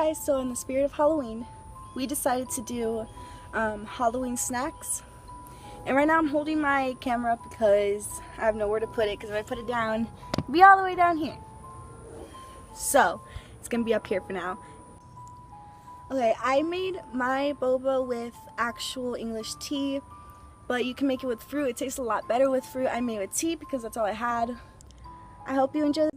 guys, so in the spirit of Halloween, we decided to do Halloween snacks. And right now I'm holding my camera up because I have nowhere to put it, because if I put it down, it'll be all the way down here. So, it's going to be up here for now. Okay, I made my boba with actual English tea, but you can make it with fruit. It tastes a lot better with fruit. I made it with tea because that's all I had. I hope you enjoy the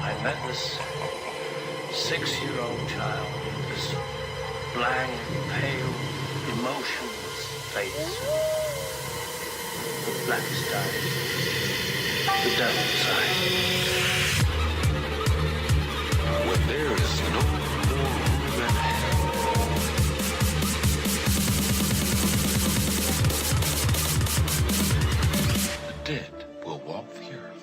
I met this 6-year-old child with this blank, pale, emotionless face, with blackest eyes, the devil's eyes. When there is no more room in hell, the dead will walk the earth.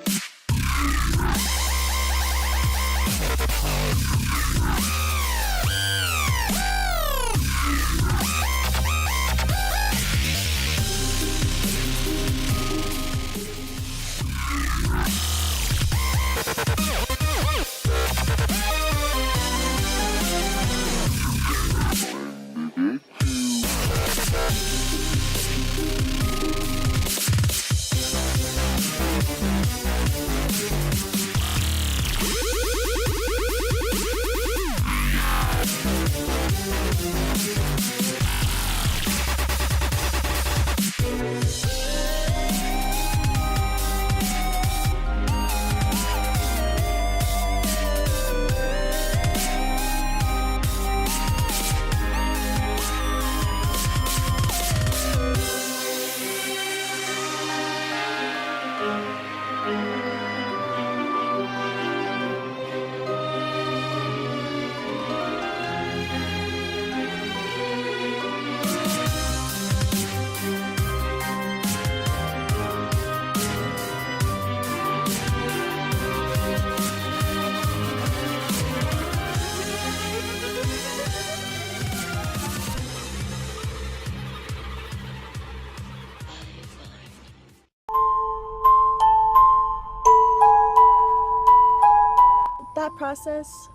That process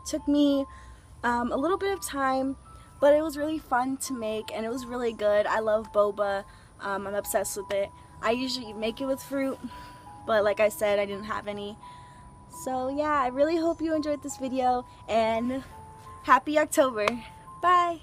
took me a little bit of time, but it was really fun to make and it was really good. I love boba. I'm obsessed with it. I usually make it with fruit, but like I said, I didn't have any. So yeah, I really hope you enjoyed this video and happy October. Bye!